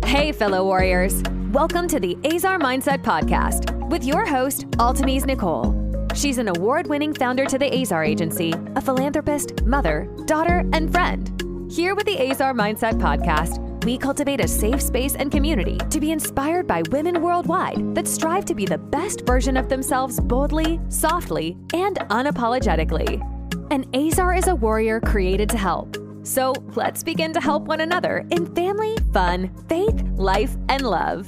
Hey, fellow warriors. Welcome to the Ezer Mindset podcast with your host, Altimese Nichole. She's an award-winning founder to the Ezer Agency, a philanthropist, mother, daughter, and friend. Here with the Ezer Mindset podcast, we cultivate a safe space and community to be inspired by women worldwide that strive to be the best version of themselves boldly, softly, and unapologetically. And Ezer is a warrior created to help. So let's begin to help one another in family, fun, faith, life, and love.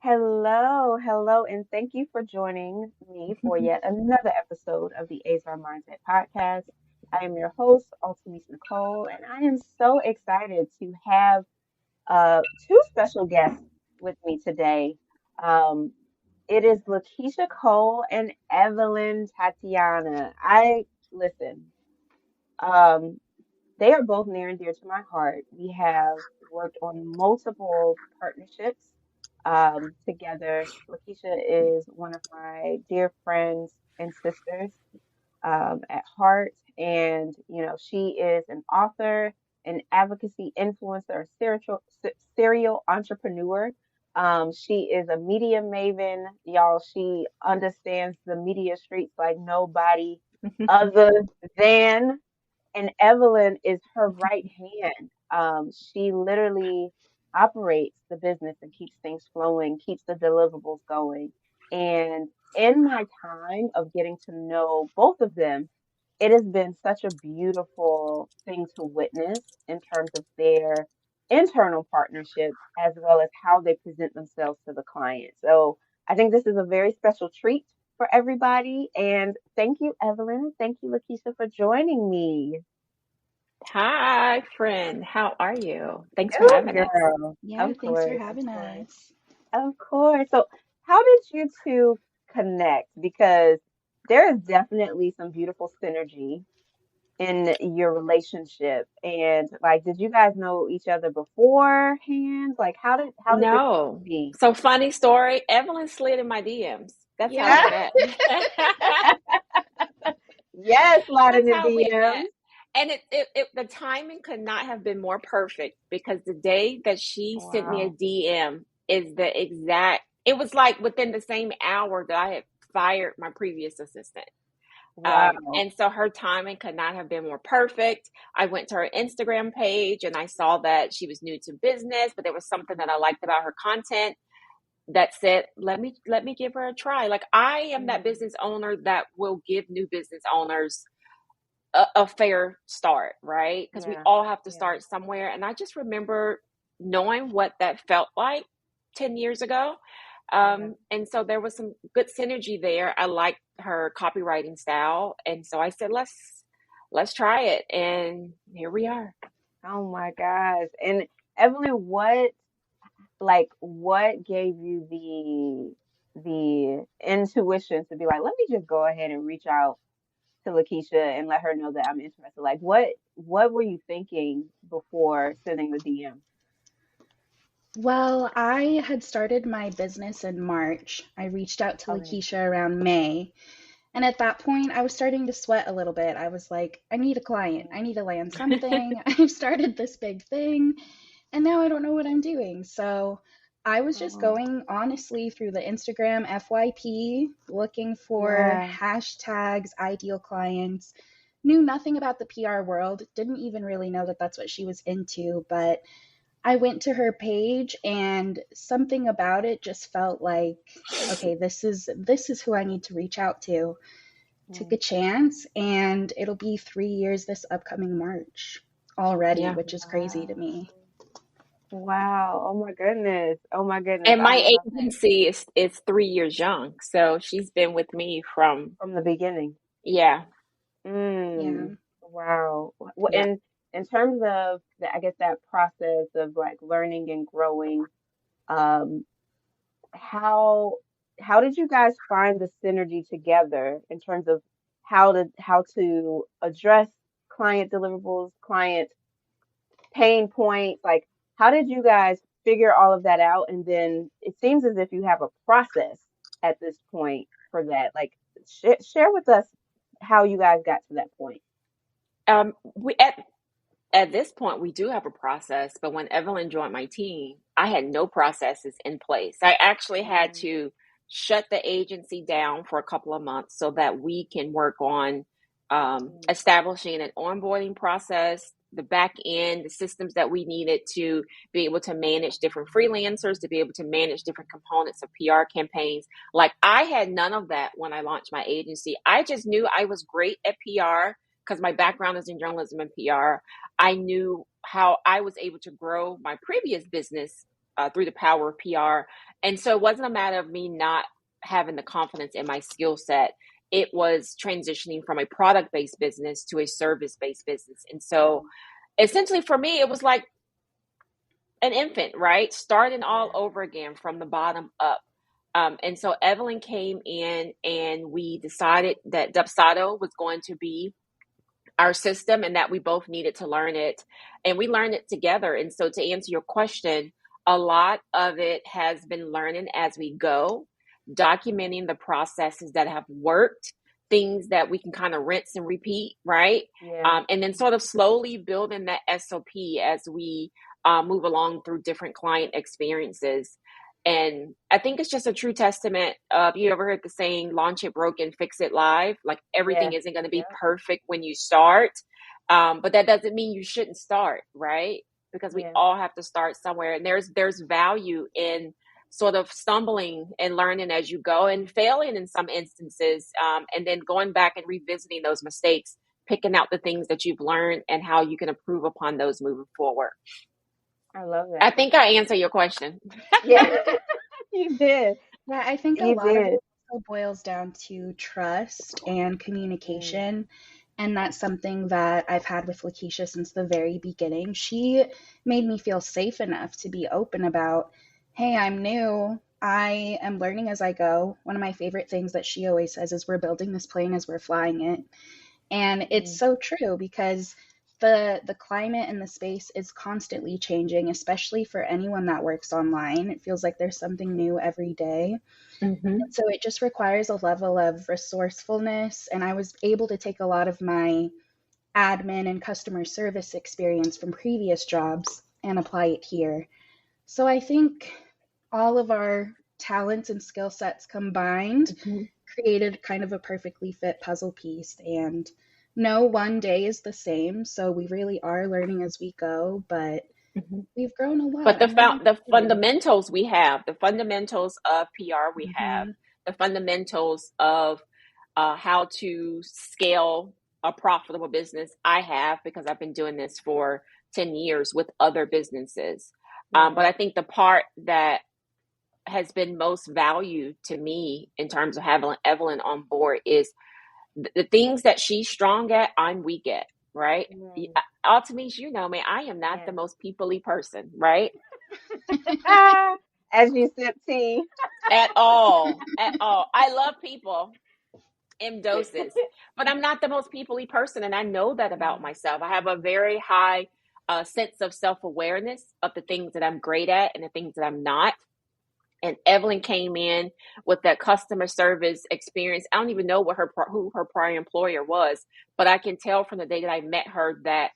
Hello, and thank you for joining me for yet another episode of the Ezer Mindset podcast. I am your host, Altimese Nichole, and I am so excited to have two special guests with me today. It is Lakesha Cole and Evelyn Tatiana. Listen, um, they are both near and dear to my heart. We have worked on multiple partnerships together. Lakesha is one of my dear friends and sisters at heart, and she is an author, an advocacy influencer, a serial entrepreneur. She is a media maven, y'all. She understands the media streets like nobody other than. And Evelyn is her right hand. She literally operates the business and keeps things flowing, keeps the deliverables going. And in my time of getting to know both of them, it has been such a beautiful thing to witness in terms of their internal partnership as well as how they present themselves to the client. So I think this is a very special treat for everybody. And thank you, Evelyn. Thank you, Lakesha, for joining me. Hi, friend. How are you? Thanks for Good having us. girl. Yeah, Of thanks for course, having of course. us. Of course. So, how did you two connect? Because there is definitely some beautiful synergy in your relationship. And like, did you guys know each other beforehand? Like, how did this come to No. be? So funny story. Evelyn slid in my DMs. That's how we Yeah. met. Yes, sliding That's in how we DMs. met. And the timing could not have been more perfect because the day that she sent me a Wow. DM is the exact, it was like within the same hour that I had fired my previous assistant. Wow. And so her timing could not have been more perfect. I went to her Instagram page and I saw that she was new to business, but there was something that I liked about her content that said, let me give her a try. Like I am that business owner that will give new business owners a fair start, right? Because we Yeah. all have to Yeah. start somewhere. And I just remember knowing what that felt like 10 years ago. Yeah. And so there was some good synergy there. I liked her copywriting style. And so I said, let's try it. And here we are. Oh my gosh. And Evelyn, what gave you the intuition to be like, let me just go ahead and reach out to Lakesha and let her know that I'm interested? Like what were you thinking before sending the DM? Well, I had started my business in March. I reached out to Okay. Lakeisha around May. And at that point, I was starting to sweat a little bit. I was like, I need a client. I need to land something. I've started this big thing, and now I don't know what I'm doing. So I was just Oh, going honestly through the Instagram FYP, looking for yeah. hashtags, ideal clients. Knew nothing about the PR world, didn't even really know that that's what she was into, but I went to her page and something about it just felt like, okay, this is who I need to reach out to. Took Mm. a chance, and it'll be 3 years this upcoming March already, Yeah. which is crazy to Wow. me. Wow. Oh my goodness. Oh my goodness. And I my love that. agency is 3 years young. So she's been with me from, From the beginning. yeah. Yeah. Wow. Well, Yeah. in terms of I guess that process of like learning and growing, um, how how did you guys find the synergy together in terms of how to address client deliverables, client pain points? Like, how did you guys figure all of that out? And then it seems as if you have a process at this point for that. Like, share with us how you guys got to that point. We at this point, we do have a process, but when Evelyn joined my team, I had no processes in place. I actually had Mm, to shut the agency down for a couple of months so that we can work on mm, establishing an onboarding process, the back end, the systems that we needed to be able to manage different freelancers, to be able to manage different components of PR campaigns. Like, I had none of that when I launched my agency. I just knew I was great at PR because my background is in journalism and PR. I knew how I was able to grow my previous business through the power of PR. And so it wasn't a matter of me not having the confidence in my skill set. It was transitioning from a product based business to a service based business. And so essentially for me, it was like an infant, right? Starting all yeah. over again from the bottom up. And so Evelyn came in and we decided that Dubsado was going to be our system and that we both needed to learn it, and we learned it together. And so to answer your question, a lot of it has been learning as we go, documenting the processes that have worked, things that we can kind of rinse and repeat, right? Yeah. And then sort of slowly building that SOP as we move along through different client experiences. And I think it's just a true testament of, you ever heard the saying, launch it broken, fix it live? Like, Yeah. everything isn't going to be Yeah. perfect when you start. But that doesn't mean you shouldn't start, right? Because we Yeah. all have to start somewhere. And there's value in sort of stumbling and learning as you go and failing in some instances. And then going back and revisiting those mistakes, picking out the things that you've learned and how you can improve upon those moving forward. I love I that. think I answered your question. Yeah. You did. Yeah, I think a You lot of it did. also boils down to trust and Mm, communication. And that's something that I've had with Lakeisha since the very beginning. She made me feel safe enough to be open about, hey, I'm new. I am learning as I go. One of my favorite things that she always says is, we're building this plane as we're flying it. And it's mm, so true, because the climate and the space is constantly changing, especially for anyone that works online. It feels like there's something new every day. Mm-hmm. So it just requires a level of resourcefulness. And I was able to take a lot of my admin and customer service experience from previous jobs and apply it here. So I think all of our talents and skill sets combined Mm-hmm. created kind of a perfectly fit puzzle piece. And no one day is the same. So we really are learning as we go, but Mm-hmm. we've grown a But lot. I'm really the excited. fundamentals we have, the fundamentals of PR we have, Hmm. the fundamentals of how to scale a profitable business I have, because I've been doing this for 10 years with other businesses. But yeah. I think the part that has been most valued to me in terms of having Evelyn on board is the things that she's strong at, I'm weak at, right? Mm, Altimese, you know me, I am not yeah. the most people-y person, right? Ah, as you sip tea. At all, at all. I love people in doses, but I'm not the most people-y person, and I know that about Mm, myself. I have a very high sense of self-awareness of the things that I'm great at and the things that I'm not. And Evelyn came in with that customer service experience. I don't even know what who her prior employer was, but I can tell from the day that I met her that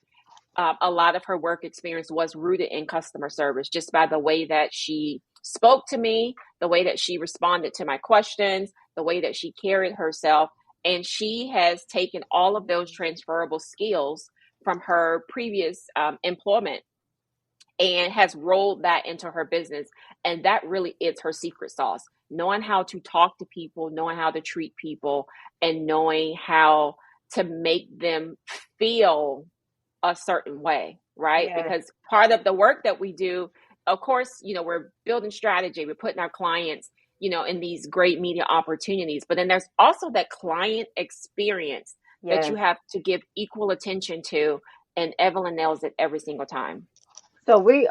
a lot of her work experience was rooted in customer service, just by the way that she spoke to me, the way that she responded to my questions, the way that she carried herself. And she has taken all of those mm, transferable skills from her previous employment and has rolled that into her business. And that really is her secret sauce: knowing how to talk to people, knowing how to treat people, and knowing how to make them feel a certain way, right? yes. Because part of the work that we do, of course, we're building strategy, we're putting our clients, in these great media opportunities, but then there's also that client experience that you Yes. have to give equal attention to, and Evelyn nails it every single time. So we've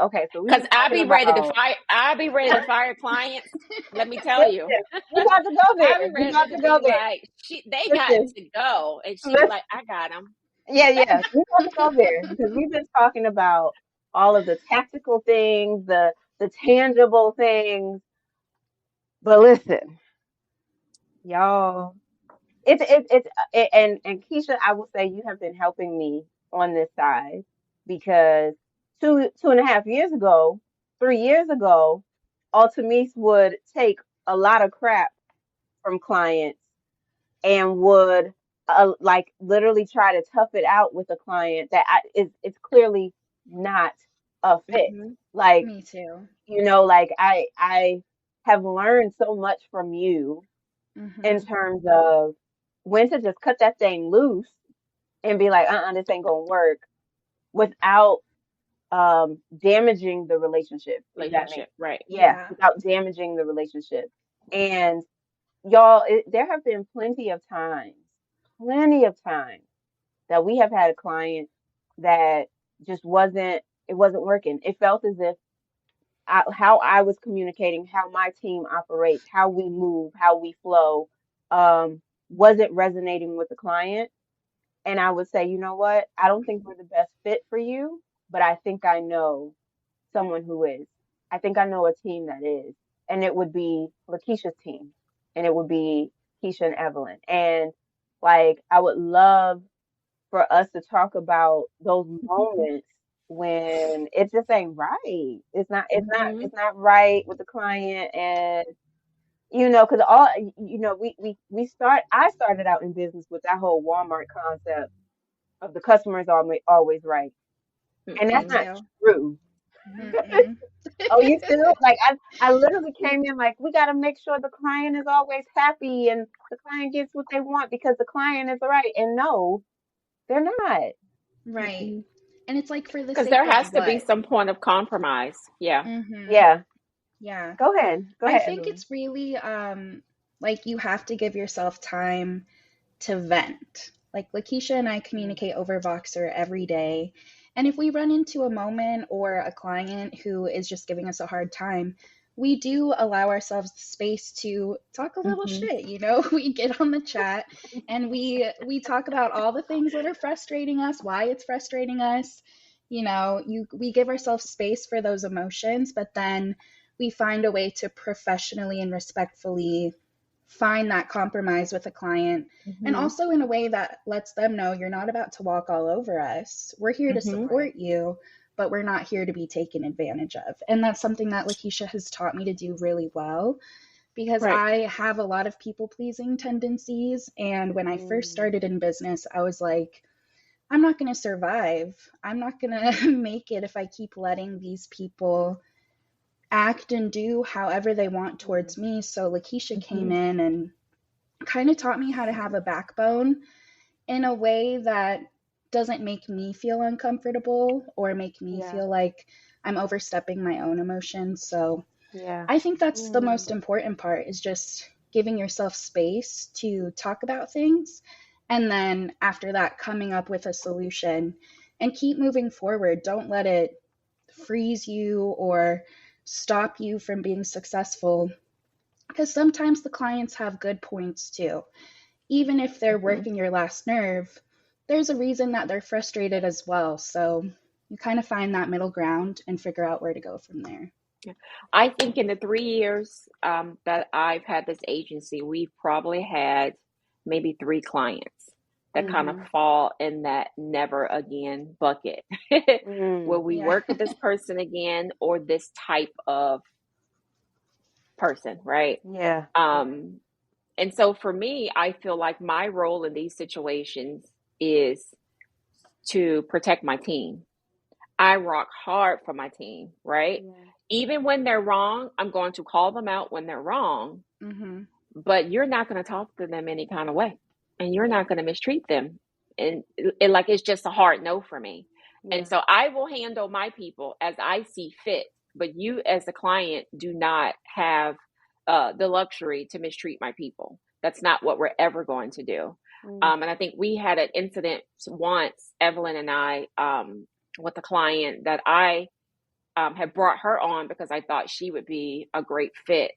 Cause been talking about. I'll be ready to fire clients. Let me tell you, Listen, we got to go I'll there. be We ready got to to go be there. like, they got Listen, to go, and she be listen. like, I got them. Yeah, yeah. We got to go there because we've been talking about all of the tactical things, the tangible things. But listen, y'all, and Keisha, I will say you have been helping me on this side because 2.5 years ago, 3 years ago, Altimese would take a lot of crap from clients and would like literally try to tough it out with a client that it's clearly not a fit. Mm-hmm. Like, Me too. like I have learned so much from you in Mm-hmm. terms of when to just cut that thing loose and be like, this ain't gonna work without damaging the relationship, if that makes Relationship, right? yeah, Yeah. without damaging the relationship. And y'all, there have been plenty of times that we have had a client that just wasn't working. It felt as if how I was communicating, how my team operates, how we move, how we flow, wasn't resonating with the client. And I would say, you know what? I don't think we're the best fit for you, but I think I know someone who is. I think I know a team that is. And it would be Lakeisha's team. And it would be Keisha and Evelyn. And like I would love for us to talk about those moments when it just ain't right. Mm-hmm. It's not right with the client. And because all I started out in business with that whole Walmart concept of the customer is always right. And Me that's Mm-mm. not too. true. Mm-mm. Oh, you too? Like I literally came in like we got to make sure the client is always happy and the client gets what they want because the client is right. And no, they're not. Right. Mm-mm. And it's like, for the Because sake there of has to be what? some point of compromise. Yeah. Mm-hmm. Yeah. Yeah. Go ahead. Go I ahead, think Evelyn. it's really like, you have to give yourself time to vent. Like, Lakeisha and I Mm, communicate over Voxer every day. And if we run into a moment or a client who is just giving us a hard time, we do allow ourselves the space to talk a little mhm. shit, you know? We get on the chat and we talk about all the things that are frustrating us, why it's frustrating us. We give ourselves space for those emotions, but then we find a way to professionally and respectfully find that compromise with a client, and Mm-hmm. also in a way that lets them know you're not about to walk all over us. We're here to Mm-hmm. Right. support you, but we're not here to be taken advantage of. And that's something that Lakeisha has taught me to do really well, because Right. I have a lot of people pleasing tendencies. And when I first Mm, started in business, I was like, I'm not going to survive. I'm not going to make it if I keep letting these people act and do however they want mm, towards me. So Lakeisha Mm-hmm. came in and kind of taught me how to have a backbone in a way that doesn't make me feel uncomfortable or make me yeah. feel like I'm overstepping my own emotions. So Yeah. I think that's the Mm, most important part, is just giving yourself space to talk about things, and then after that coming up with a solution and keep moving forward. Don't let it freeze you or stop you from being successful, because sometimes the clients have good points too. Even if they're Mm-hmm. working your last nerve, there's a reason that they're frustrated as well. So you kind of find that middle ground and figure out where to go from there. Yeah. I think in the 3 years that I've had this agency, we've probably had maybe three clients that kind of mhm. fall in that never again bucket. Will Mm, we Yeah. work with this person again, or this type of person, right? yeah. Yeah. Um, and so for me, I feel like my role in these situations is to protect my team. I rock hard for my team, right? Yeah. Even when they're wrong, I'm going to call them out when they're wrong, Mm-hmm. but you're not going to talk to them any kind of way, and you're Yeah. not going to mistreat them. And like, it's just a hard no for me. And Yeah. so I will handle my people as I see fit, but you as the client do not have the luxury to mistreat my people. That's not what we're ever going to do. Mm, And I think we had an incident once, Evelyn and I, with a client that I had brought her on because I thought she would be a great fit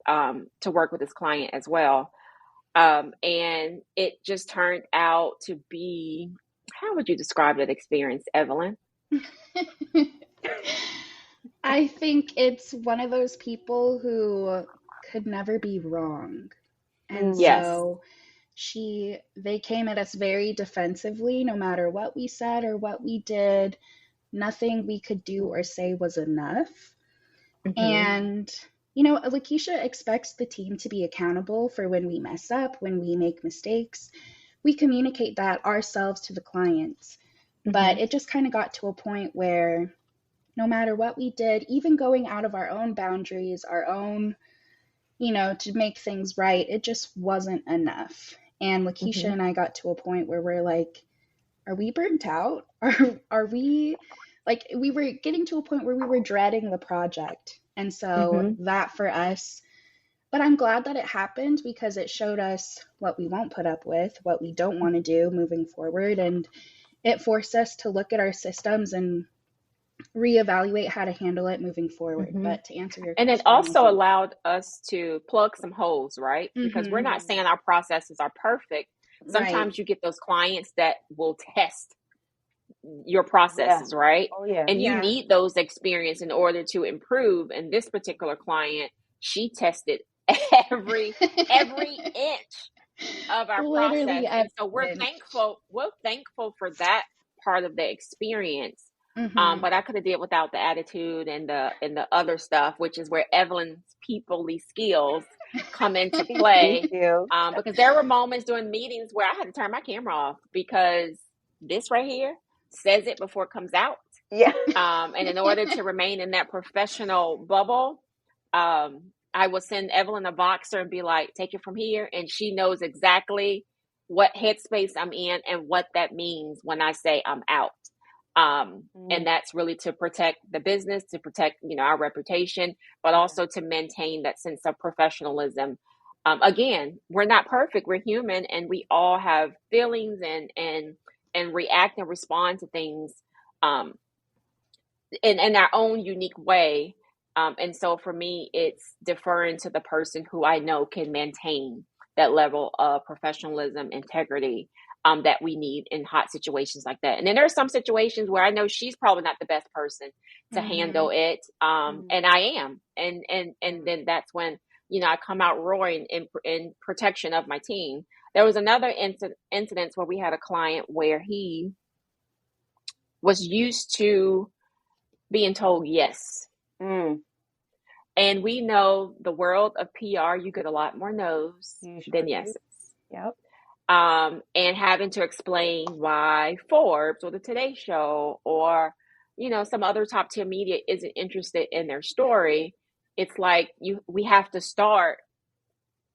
to work with this client as well. And it just turned out to be, how would you describe that experience, Evelyn? I think it's one of those people who could never be wrong. And mm, Yes. so They came at us very defensively, no matter what we said or what we did. Nothing we could do or say was enough. And, Lakesha expects the team to be accountable for when we mess up, when we make mistakes. We communicate that ourselves to the clients. But it just kind of got to a point where no matter what we did, even going out of our own boundaries, our own, to make things right, it just wasn't enough. And Lakesha and I got to a point where we're like, are we burnt out? Are we, like, we were getting to a point where we were dreading the project. And so that for us, but I'm glad that it happened because it showed us what we won't put up with, what we don't want to do moving forward. And it forced us to look at our systems and reevaluate how to handle it moving forward. But to answer your question. And it also allowed us to plug some holes, right? Because we're not saying our processes are perfect. Sometimes you get those clients that will test your processes, right? Oh, yeah. And you need those experience in order to improve. And this particular client, she tested every inch of our process. And so we're thankful for that part of the experience. But I could have did without the attitude and the other stuff, which is where Evelyn's peoplely skills come into play. Because there were moments during meetings where I had to turn my camera off because this right here says it before it comes out. Yeah. And in order to remain in that professional bubble, I will send Evelyn a Voxer and be like, take it from here. And she knows exactly what headspace I'm in and what that means when I say I'm out. And that's really to protect the business, to protect, our reputation, but also to maintain that sense of professionalism. Again, we're not perfect. We're human and we all have feelings and react and respond to things, in our own unique way. And so for me, it's deferring to the person who I know can maintain that level of professionalism, integrity, that we need in hot situations like that. And then there are some situations where I know she's probably not the best person to handle it. And I am. And then that's when, I come out roaring in protection of my team. There was another incident where we had a client where he was used to being told yes. And we know the world of PR, you get a lot more no's than yeses. Yep. And having to explain why Forbes or the Today Show or, some other top tier media isn't interested in their story. It's like we have to start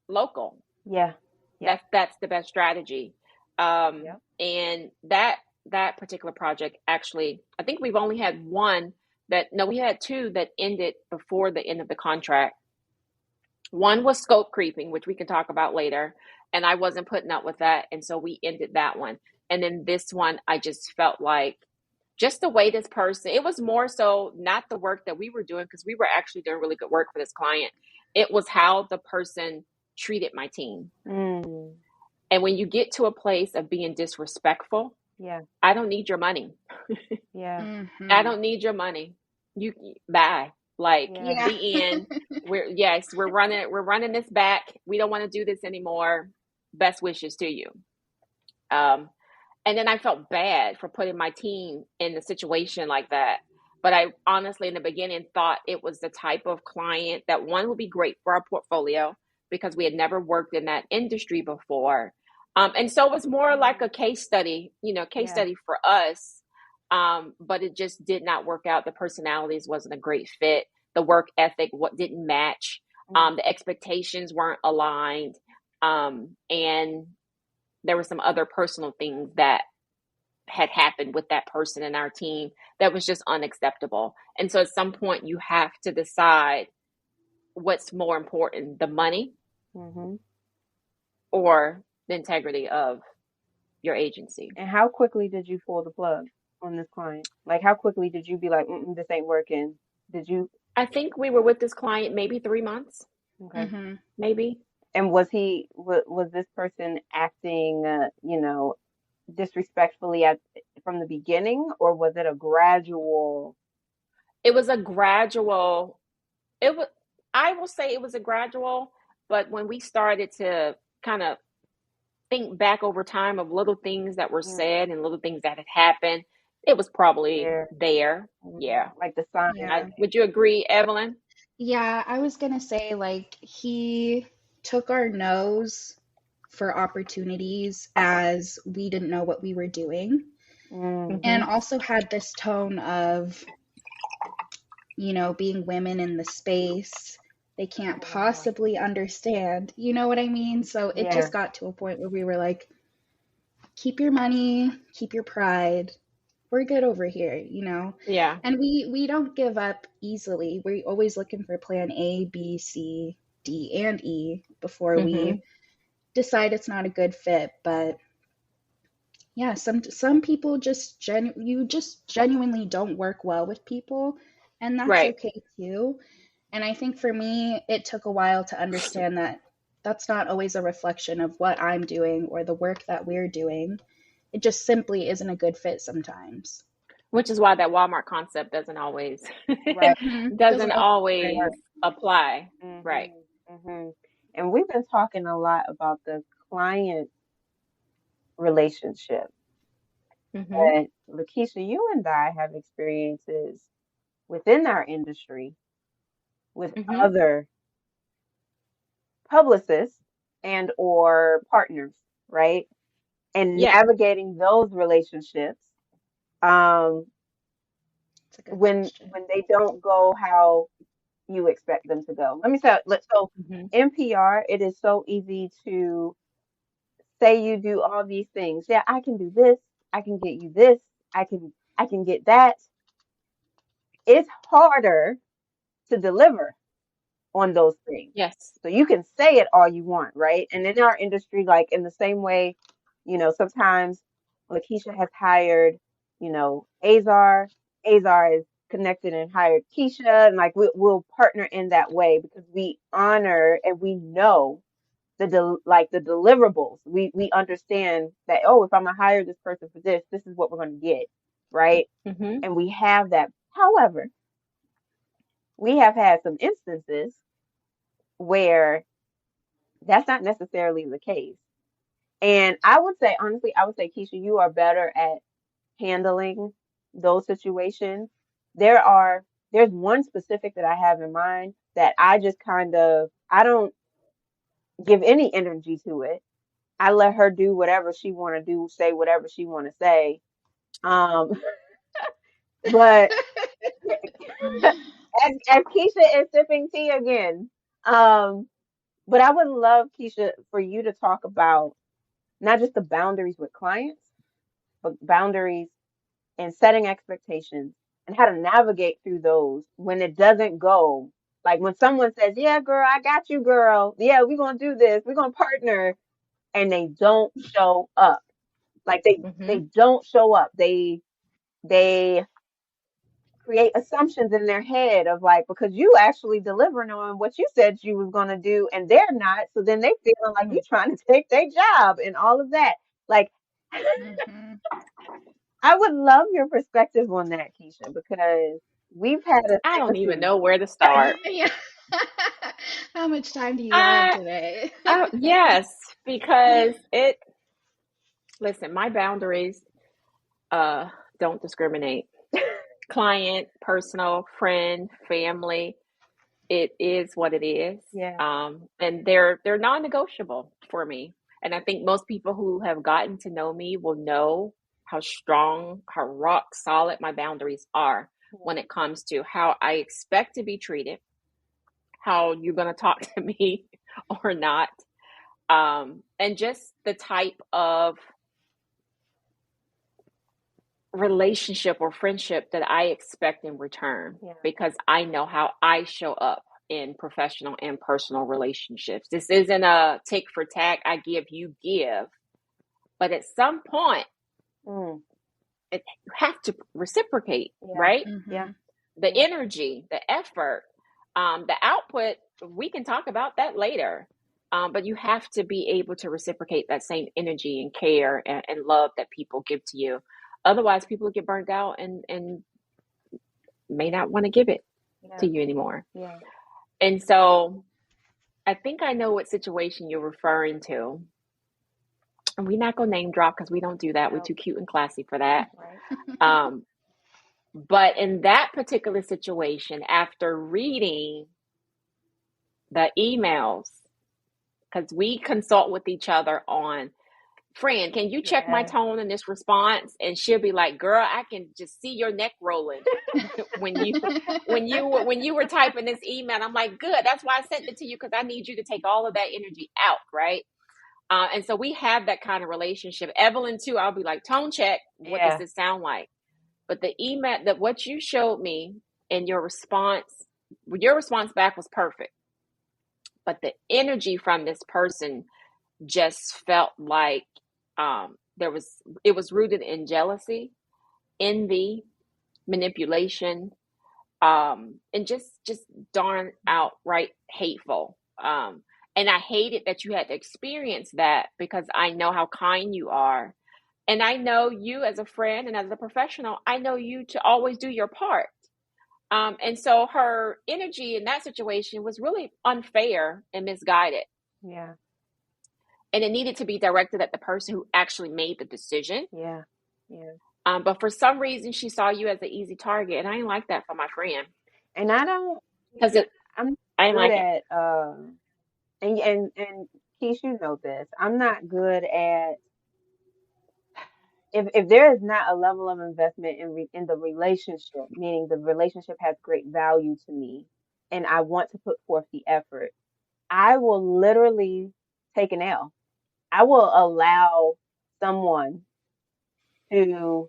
local. Yeah. That's the best strategy. And that particular project, actually, I think we've only had we had two that ended before the end of the contract. One was scope creeping, which we can talk about later. And I wasn't putting up with that. And so we ended that one. And then this one, I just felt like just the way this person, it was more so not the work that we were doing, because we were actually doing really good work for this client. It was how the person treated my team. And when you get to a place of being disrespectful, I don't need your money. I don't need your money. You bye. Like the end. We're running this back. We don't want to do this anymore. Best wishes to you. And then I felt bad for putting my team in a situation like that. But I honestly, in the beginning, thought it was the type of client that one would be great for our portfolio because we had never worked in that industry before. And so it was more like a case study, study for us. But it just did not work out. The personalities wasn't a great fit. The work ethic didn't match. The expectations weren't aligned. And there were some other personal things that had happened with that person in our team that was just unacceptable. And so at some point you have to decide what's more important, the money or the integrity of your agency. And how quickly did you pull the plug on this client? Like, how quickly did you be like, this ain't working? Did you? I think we were with this client maybe 3 months. Okay. Maybe. And was this person acting, disrespectfully from the beginning, or was it a gradual? It was a gradual. I will say it was a gradual, but when we started to kind of think back over time of little things that were said and little things that had happened, it was probably There. there. Yeah. Like the sign. Yeah. Would you agree, Evelyn? Yeah, I was gonna say, like, he took our no's for opportunities as we didn't know what we were doing, and Mm-hmm. also had this tone of, being women in the space, they can't possibly understand. You know what I mean? So it Yeah. just got to a point where we were like, keep your money, keep your pride. We're good over here. Yeah. And we don't give up easily. We're always looking for plan A, B, C, D, and E before Mm-hmm. we decide it's not a good fit. But yeah, some people you just genuinely don't work well with people, and that's Right. okay too. And I think for me, it took a while to understand that that's not always a reflection of what I'm doing or the work that we're doing. It just simply isn't a good fit sometimes. Which is why that Walmart concept doesn't always Right. Doesn't doesn't always work. always apply. Right. Mm-hmm. And we've been talking a lot about the client relationship. Mm-hmm. And Lakesha, you and I have experiences within our industry with Mm-hmm. other publicists and or partners, right? And Yeah. navigating those relationships um, It's a good question. when they don't go how you expect them to go. Let me say, so Mm-hmm. in PR, it is so easy to say you do all these things. Yeah, I can do this. I can get you this. I can get that. It's harder to deliver on those things. Yes. So you can say it all you want, right? And in our industry, like in the same way, sometimes Lakeisha has hired, Azar. Azar is connected and hired Keisha, and like we'll partner in that way because we honor and we know like the deliverables. We understand that, oh, if I'm gonna hire this person for this is what we're gonna get, right? Mm-hmm. And we have that. However, we have had some instances where that's not necessarily the case. And I would say, honestly, I would say, Keisha, you are better at handling those situations. There's one specific that I have in mind that I just I don't give any energy to it. I let her do whatever she want to do, say whatever she want to say. Um, but as Keisha is sipping tea again, um, but I would love, Keisha, for you to talk about not just the boundaries with clients, but boundaries and setting expectations and how to navigate through those when it doesn't go. Like when someone says, "Yeah, girl, I got you, girl. Yeah, we're gonna do this. We're gonna partner," and they don't show up. Like they Mm-hmm. don't show up. They create assumptions in their head of like because you actually delivering on what you said you was gonna do, and they're not. So then they feeling like you trying to take their job and all of that. Like Hmm. I would love your perspective on that, Keisha, because we've had a I don't even few. know where to start. Yeah. How much time do you have I, today? yes, because listen, my boundaries uh don't discriminate. Client, personal, friend, family, it is what it is. Yeah. And they're non-negotiable for me. And I think most people who have gotten to know me will know how strong, how rock solid my boundaries are when it comes to how I expect to be treated, how you're going to talk to me or not, and just the type of relationship or friendship that I expect in return Yeah. because I know how I show up in professional and personal relationships. This isn't a tick for tack, I give, you give. But at some point, Mm. you have to reciprocate, Yeah. right? Yeah. Hmm. The Yeah. energy, the effort, the output, we can talk about that later. But you have to be able to reciprocate that same energy and care and love that people give to you. Otherwise, people get burnt out and may not want to give it to Yeah. you anymore. Yeah. And so I think I know what situation you're referring to. and we're not gonna name drop because we don't do that. We're No. too cute and classy for that. Right. Um, but in that particular situation, after reading the emails, because we consult with each other on, friend, can you check my Yeah. tone in this response? And she'll be like, girl, I can just see your neck rolling when you were typing this email. I'm like, good, that's why I sent it to you, because I need you to take all of that energy out, right? And so we have that kind of relationship. Evelyn too, I'll be like, tone check, what does Yeah. this sound like? But the email, that what you showed me in your response back was perfect. But the energy from this person just felt like it was rooted in jealousy, envy, manipulation, and just darn outright hateful. And I hated that you had to experience that, because I know how kind you are. And I know you as a friend and as a professional, I know you to always do your part. And so her energy in that situation was really unfair and misguided. Yeah. And it needed to be directed at the person who actually made the decision. Yeah. Yeah. But for some reason, she saw you as an easy target. And I didn't like that for my friend. And I don't, Because I'm I didn't good like it. at, and Keisha, you know this, I'm not good at, if there is not a level of investment in the relationship, meaning the relationship has great value to me, and I want to put forth the effort, I will literally take an L. I will allow someone to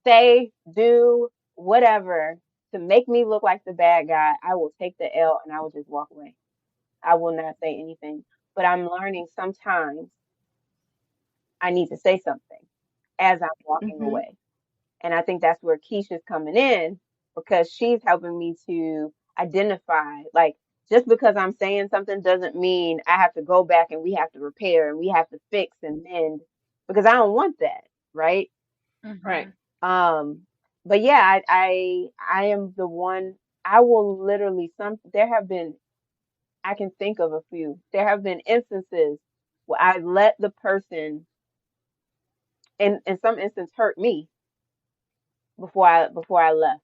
say, do whatever to make me look like the bad guy. I will take the L and I will just walk away. I will not say anything. But I'm learning sometimes I need to say something as I'm walking Mm-hmm. away. And I think that's where Keisha's coming in, because she's helping me to identify, like, just because I'm saying something doesn't mean I have to go back and we have to repair and we have to fix and mend, because I don't want that, right? Right. Mm-hmm. Um, but yeah, I am the one. I will literally, I can think of a few. There have been instances where I let the person in some instance hurt me before I left,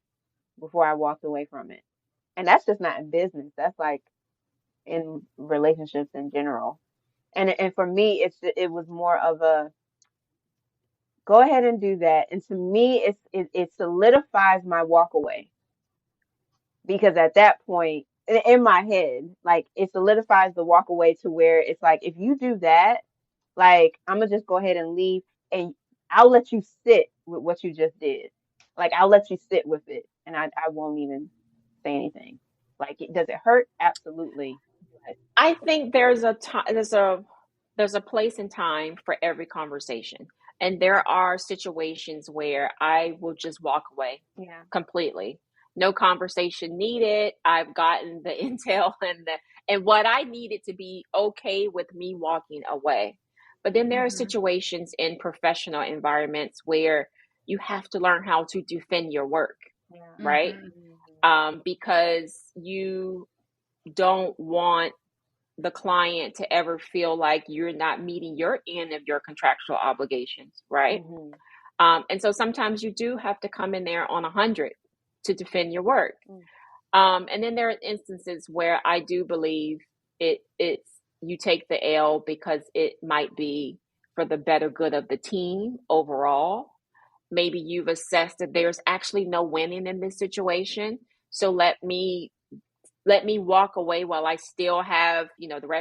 before I walked away from it. And that's just not in business. That's like in relationships in general. And for me, it was more of a go ahead and do that. And to me, it solidifies my walk away, because at that point, in my head, like, it solidifies the walk away to where it's like, if you do that, like, I'm gonna just go ahead and leave, and I'll let you sit with what you just did. Like, I'll let you sit with it, and I won't even say anything. Like, does it hurt? Absolutely. But I think there's a time, there's a place and time for every conversation. And there are situations where I will just walk away yeah, completely. No conversation needed. I've gotten the intel and what I needed to be okay with me walking away. But then there are Mm-hmm. situations in professional environments where you have to learn how to defend your work, yeah. right? Mm-hmm. Because you don't want the client to ever feel like you're not meeting your end of your contractual obligations, right? Mm-hmm. And so sometimes you do have to come in there on 100 to defend your work. Mm. And then there are instances where I do believe it's you take the L because it might be for the better good of the team overall. Maybe you've assessed that there's actually no winning in this situation, so let me walk away while I still have,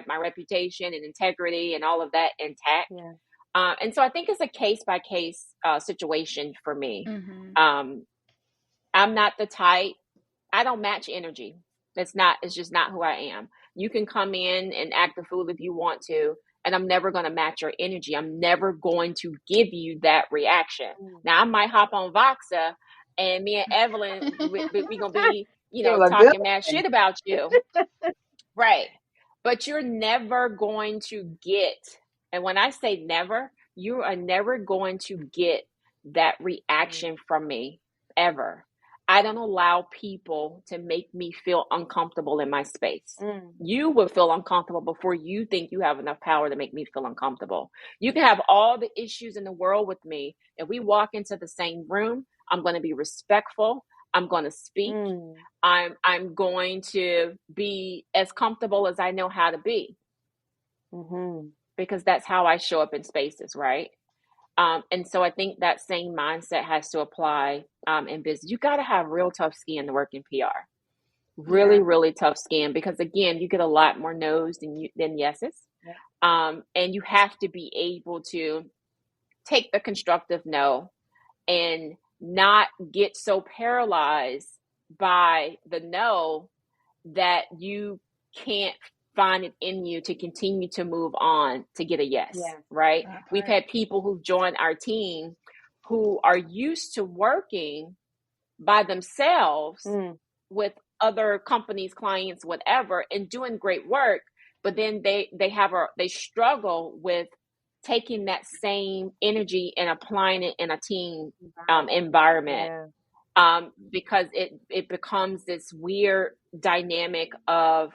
my reputation and integrity and all of that intact. Yeah. And so I think it's a case by case situation for me. Mm-hmm. Um, I'm not the type. I don't match energy. It's just not who I am. You can come in and act a fool if you want to, and I'm never going to match your energy. I'm never going to give you that reaction. Mm. Now, I might hop on Voxa and me and Evelyn, we going to be, Give a good talking mad one. shit about you. Right. But you're never going to get, and when I say never, you are never going to get that Mm. reaction from me ever. I don't allow people to make me feel uncomfortable in my space. Mm. You will feel uncomfortable before you think you have enough power to make me feel uncomfortable. You can have all the issues in the world with me. If we walk into the same room, I'm going to be respectful. I'm going to speak. Mm. I'm going to be as comfortable as I know how to be, Mm-hmm. because that's how I show up in spaces, right? And so I think that same mindset has to apply in business. You got to have real tough skin to work in PR. Really, Yeah. really tough skin, because again, you get a lot more no's than yeses. Yep. And you have to be able to take the constructive no and not get so paralyzed by the no that you can't find it in you to continue to move on to get a yes, Yes. right? That We've part. had people who've joined our team who are used to working by themselves Mm. with other companies, clients, whatever, and doing great work, but then they struggle with taking that same energy and applying it in a team environment. Yeah. Because it becomes this weird dynamic of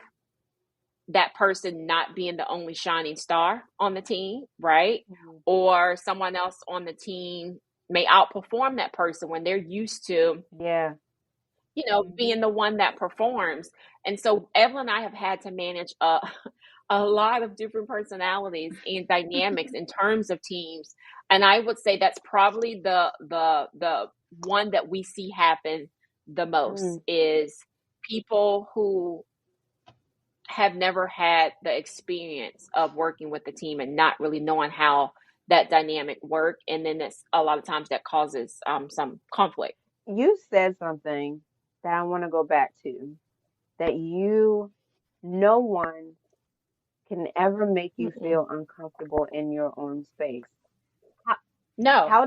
that person not being the only shining star on the team, right? Mm-hmm. Or someone else on the team may outperform that person when they're used to, Yeah. being the one that performs. And so Evelyn and I have had to manage a lot of different personalities and dynamics in terms of teams. And I would say that's probably the one that we see happen the most is people who have never had the experience of working with the team and not really knowing how that dynamic work. And then that's a lot of times that causes some conflict. You said something that I want to go back to, that no one can ever make you Mm-mm. feel uncomfortable in your own space. No. How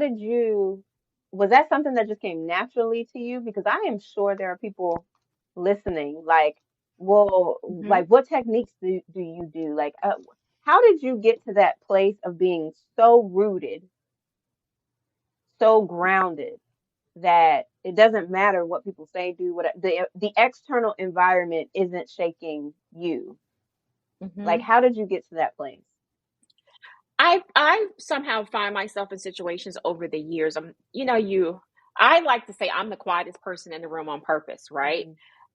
was that something that just came naturally to you? Because I am sure there are people listening, like, well, Mm-hmm. like, what techniques do you do? Like, how did you get to that place of being so rooted, so grounded, that it doesn't matter what people say, do what the external environment isn't shaking you? Like, Mm-hmm. how did you get to that place? I somehow find myself in situations over the years. I like to say I'm the quietest person in the room on purpose, right?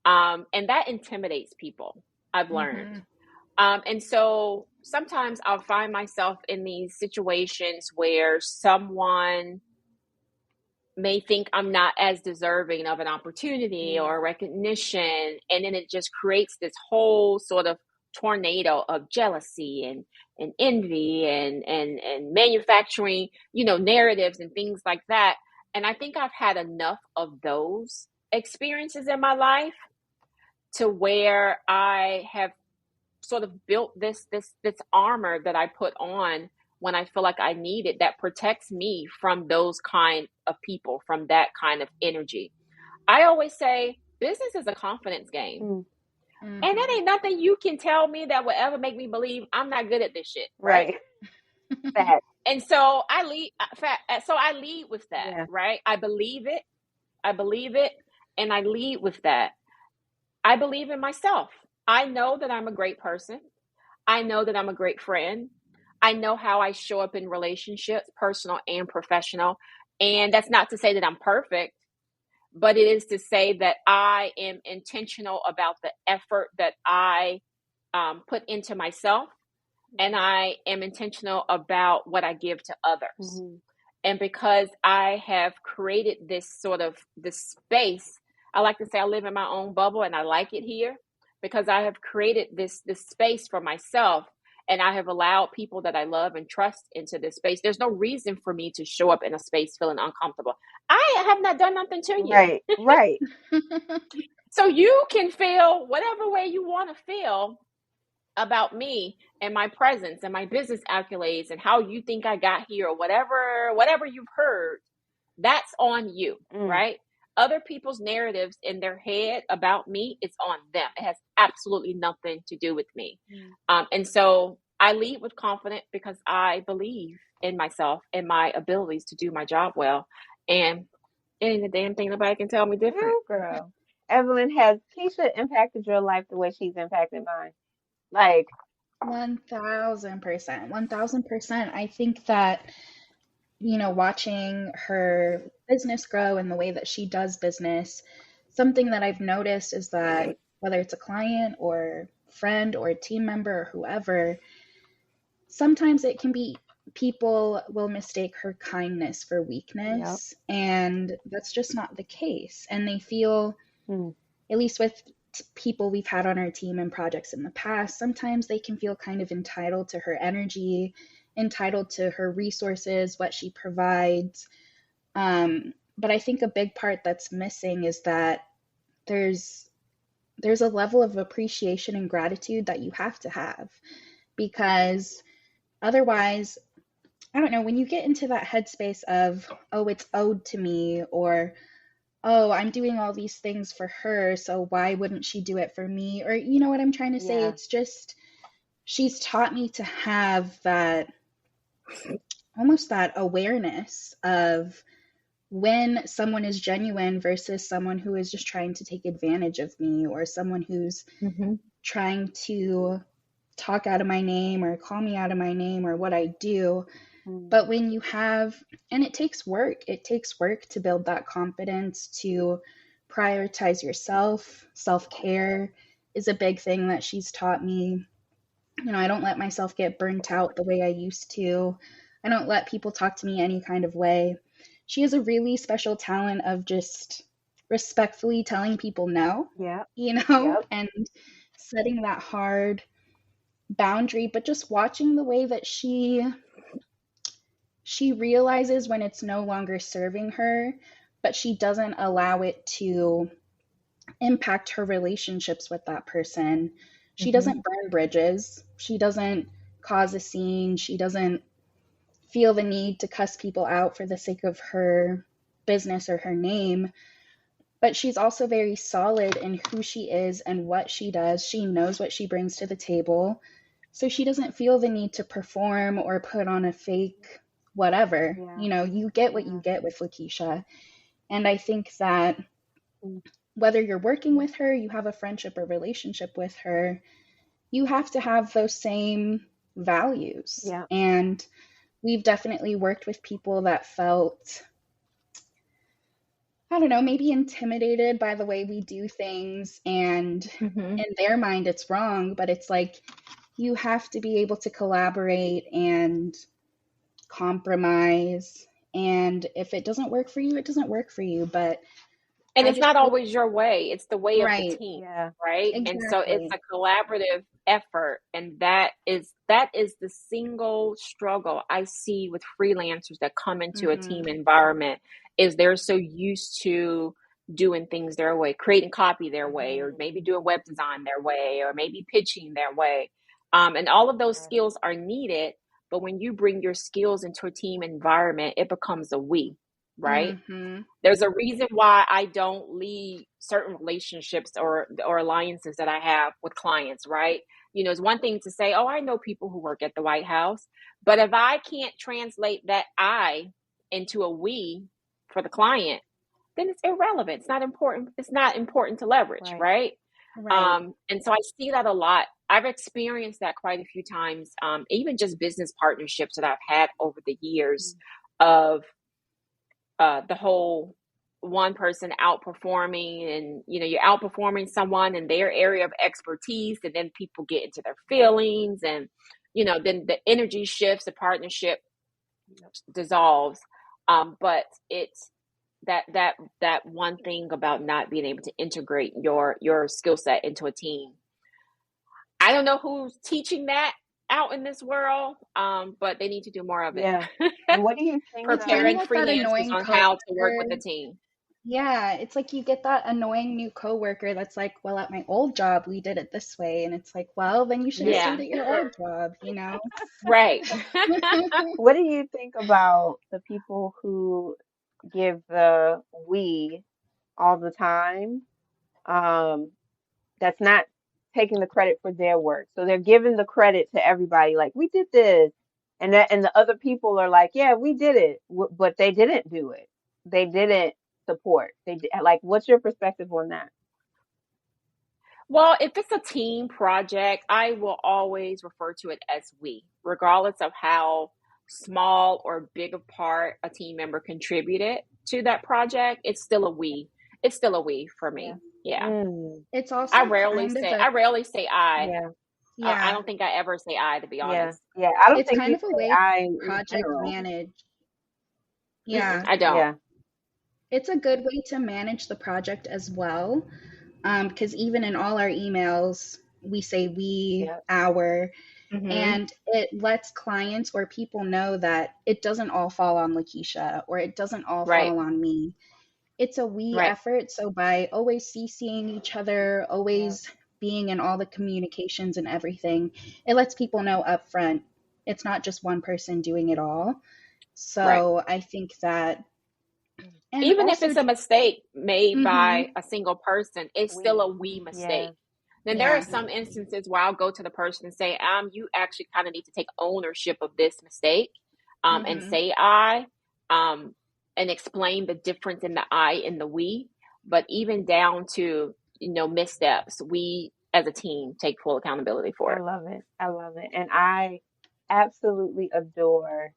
And that intimidates people, I've learned. Mm-hmm. And so sometimes I'll find myself in these situations where someone may think I'm not as deserving of an opportunity or recognition. And then it just creates this whole sort of tornado of jealousy and envy and manufacturing, narratives and things like that. And I think I've had enough of those experiences in my life to where I have sort of built this armor that I put on when I feel like I need it, that protects me from those kind of people, from that kind of energy. I always say business is a confidence game. Mm. And that ain't nothing you can tell me that will ever make me believe I'm not good at this shit, right? Fact. And so I lead with that, Yeah. right? I believe it, and I lead with that. I believe in myself. I know that I'm a great person. I know that I'm a great friend. I know how I show up in relationships, personal and professional. And that's not to say that I'm perfect, but it is to say that I am intentional about the effort that I put into myself. And I am intentional about what I give to others. And because I have created this space, I like to say I live in my own bubble and I like it here because I have created this space for myself, and I have allowed people that I love and trust into this space. There's no reason for me to show up in a space feeling uncomfortable. I have not done nothing to you. Right. So you can feel whatever way you want to feel about me and my presence and my business accolades and how you think I got here, or whatever you've heard. That's on you, right? Other people's narratives in their head about me, it's on them. It has absolutely nothing to do with me. And so I lead with confidence because I believe in myself and my abilities to do my job well. And Ain't a damn thing nobody can tell me different. No, girl. Evelyn, has Keisha impacted your life the way she's impacted mine? Like, 1000%. 1000%. I think that, watching her business grow and the way that she does business, something that I've noticed is that whether it's a client or friend or a team member or whoever, sometimes it can be people will mistake her kindness for yep. weakness, and that's just not the case. And they feel, Hmm. at least with people we've had on our team and projects in the past, sometimes they can feel kind of entitled to her energy, entitled to her resources, what she provides. But I think a big part that's missing is that there's a level of appreciation and gratitude that you have to have, because otherwise, I don't know, when you get into that headspace of, oh, it's owed to me, or oh, I'm doing all these things for her, so why wouldn't she do it for me? Or you know what I'm trying to say? Yeah. It's just, she's taught me to have that, almost that awareness of when someone is genuine versus someone who is just trying to take advantage of me, or someone who's trying to talk out of my name or call me out of my name or what I do. But when you have, and it takes work to build that confidence, to prioritize yourself. Self-care is a big thing that she's taught me. I don't let myself get burnt out the way I used to. I don't let people talk to me any kind of way. She has a really special talent of just respectfully telling people no, Yep. and setting that hard boundary, but just watching the way that she realizes when it's no longer serving her, but she doesn't allow it to impact her relationships with that person. She doesn't burn bridges. She doesn't cause a scene. She doesn't feel the need to cuss people out for the sake of her business or her name. But she's also very solid in who she is and what she does. She knows what she brings to the table. So she doesn't feel the need to perform or put on a fake whatever. Yeah. You get what you get with Lakesha. And I think that whether you're working with her, you have a friendship or relationship with her, you have to have those same values. Yeah. And we've definitely worked with people that felt, I don't know, maybe intimidated by the way we do things, and in their mind it's wrong, but it's like you have to be able to collaborate and compromise, and if it doesn't work for you, it doesn't work for you. But And I it's just not always your way, it's the way of the right, team, Yeah. right? And so it's exactly. a collaborative effort, and that is the single struggle I see with freelancers that come into a team environment, is they're so used to doing things their way, creating copy their way, or maybe doing web design their way, or maybe pitching their way. And all of those skills are needed, but when you bring your skills into a team environment, it becomes a we, right? There's a reason why I don't lead certain relationships or alliances that I have with clients, right? It's one thing to say, oh, I know people who work at the White House, but if I can't translate that I into a we for the client, then it's irrelevant. It's not important. It's not important to leverage, right? And so I see that a lot. I've experienced that quite a few times, even just business partnerships that I've had over the years, of the whole one person outperforming, and you're outperforming someone in their area of expertise, and then people get into their feelings, and then the energy shifts, the partnership dissolves. But it's that one thing about not being able to integrate your skill set into a team. I don't know who's teaching that out in this world, but they need to do more of it. Yeah. And what do you think It's kind of Preparing like that freelancers annoying on how to work coworker. with the team. Yeah, it's like you get that annoying new coworker that's like, well, at my old job, we did it this way. And it's like, well, then you should have stayed Yeah. at your old job, Right. What do you think about the people who give the we all the time? That's not taking the credit for their work. So they're giving the credit to everybody, like we did this, and the other people are like, yeah, we did it, but they didn't do it. They didn't. support? Like, what's your perspective on that? Well, if it's a team project, I will always refer to it as we, regardless of how small or big a part a team member contributed to that project. It's still a we. It's still a we for Yeah. me. Yeah. It's I also rarely kind of say a, I rarely say I. Yeah. I yeah, don't think I ever say I, to be Yeah. honest. Yeah. I don't it's think kind you of a say way I in project general. manage. Mm-mm, Yeah, I don't. Yeah. it's a good way to manage the project as well. Because even in all our emails, we say we, Yeah. our, Mm-hmm. and it lets clients or people know that it doesn't all fall on Lakesha or it doesn't all Right. fall on me. It's a we Right. effort. So by always CCing each other, Yeah. always being in all the communications and everything, it lets people know up front it's not just one person doing it all. Right. So I think that, and Even if also, it's a mistake made by mm-hmm, a single person, it's still We. a we Yeah. mistake. Then there are yeah, some instances where I'll go to the person and say, you actually kind of need to take ownership of this mistake, and mm-hmm, say I, um, and explain the difference in the I and the we. But even down to, missteps, we as a team take full accountability for I it. love it. I love it. And I absolutely adore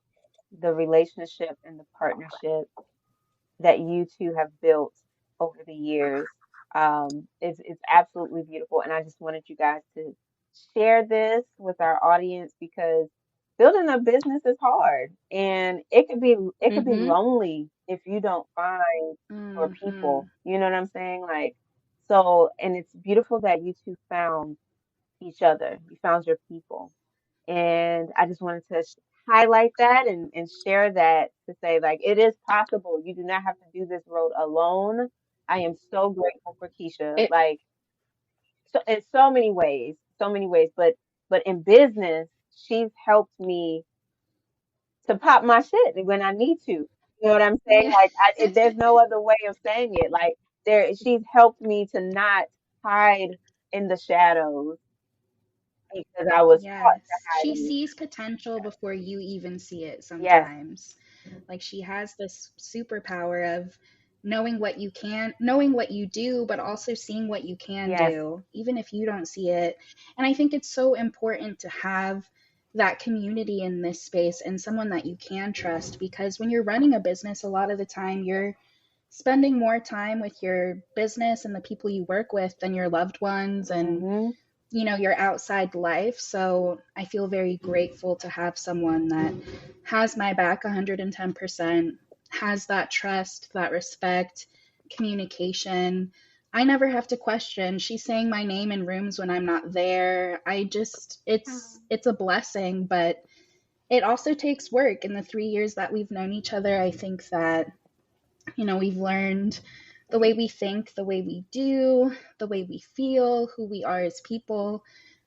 the relationship and the partnership that you two have built over the years. It's absolutely beautiful, and I just wanted you guys to share this with our audience because building a business is hard, and it could be Mm-hmm. lonely if you don't find your mm-hmm. people. You know what I'm saying? Like, so, and it's beautiful that you two found each other. You found your people. And I just wanted to highlight that and share that to say, like, it is possible. You do not have to do this road alone. I am so grateful for Keisha, It, like, so in so many ways. But in business, she's helped me to pop my shit when I need to. You know what I'm saying? Yeah. Like, there's no other way of saying it. Like, she's helped me to not hide in the shadows because I was taught to Yes. hide She in. sees potential before you even see it Yes. sometimes. Like she has this superpower of knowing what you do, but also seeing what you can Yes. do, even if you don't see it. And I think it's so important to have that community in this space and someone that you can trust because when you're running a business, a lot of the time you're spending more time with your business and the people you work with than your loved ones and Hmm. your outside life. So I feel very grateful to have someone that has my back 110%, has that trust, that respect, communication. I never have to question. She's saying my name in rooms when I'm not there. I just it's a blessing, but it also takes work. In the 3 years that we've known each other, I think that we've learned the way we think, the way we do, the way we feel, who we are as people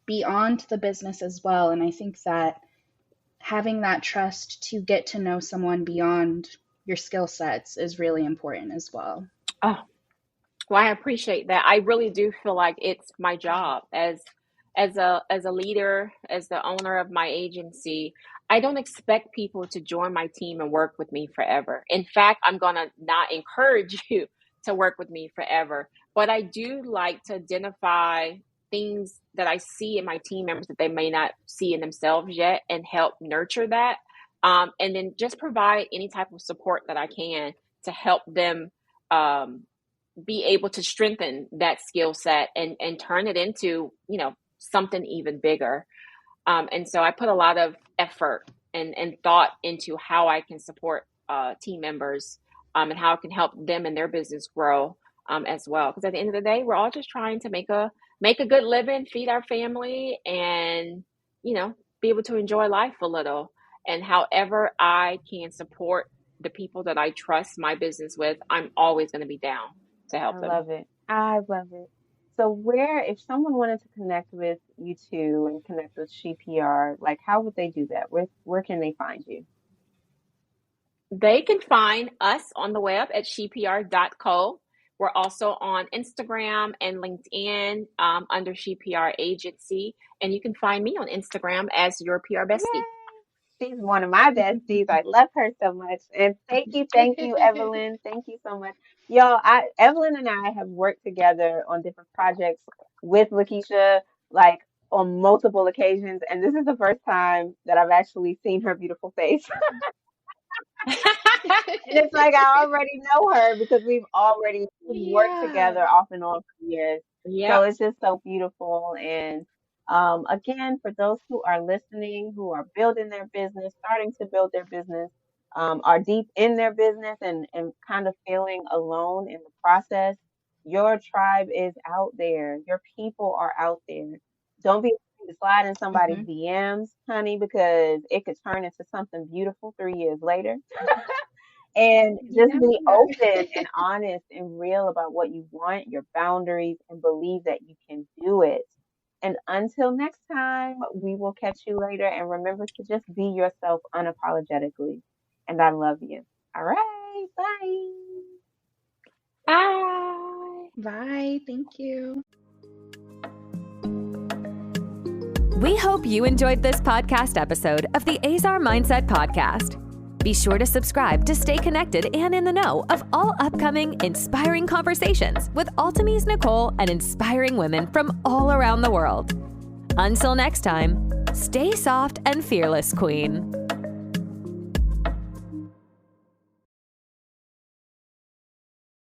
beyond the business as well. And I think that having that trust to get to know someone beyond your skill sets is really important as well. oh, Well, I appreciate that. I really do feel like it's my job as a leader, as the owner of my agency. I don't expect people to join my team and work with me forever. In fact, I'm going to not encourage you to work with me forever. But I do like to identify things that I see in my team members that they may not see in themselves yet and help nurture that. And then just provide any type of support that I can to help them um, be able to strengthen that skill set and turn it into something even bigger. And so I put a lot of effort and thought into how I can support team members, and how it can help them and their business grow, as well, because at the end of the day we're all just trying to make a good living, feed our family, and you know be able to enjoy life a little. And however I can support the people that I trust my business with, I'm always going to be down to I help them. love it. I love it. So if someone wanted to connect with you two and connect with ShePR, like, how would they do that? Where can they find you? They can find us on the web at shepr.co. We're also on Instagram and LinkedIn, under ShePR Agency. And you can find me on Instagram as your PR bestie. Yay! She's one of my besties. I love her so much. And thank you, Evelyn. Thank you so much. Y'all, Evelyn and I have worked together on different projects with Lakesha, like on multiple occasions. And this is the first time that I've actually seen her beautiful face. And it's like I already know her because we've worked Yeah. together off and on for years. So Yep. it's just so beautiful. And again, for those who are listening, who are building their business, starting to build their business, are deep in their business and kind of feeling alone in the process, your tribe is out there. Your people are out there. Don't be afraid to slide in somebody's Hmm. DMs, honey, because it could turn into something beautiful 3 years later. And just Yeah. be open and honest and real about what you want, your boundaries, and believe that you can do it. And until next time, we will catch you later. And remember to just be yourself unapologetically. And I love you. All right. Bye. Bye. Bye. Thank you. We hope you enjoyed this podcast episode of the Ezer Mindset Podcast. Be sure to subscribe to stay connected and in the know of all upcoming inspiring conversations with Altimese Nichole and inspiring women from all around the world. Until next time, stay soft and fearless, Queen.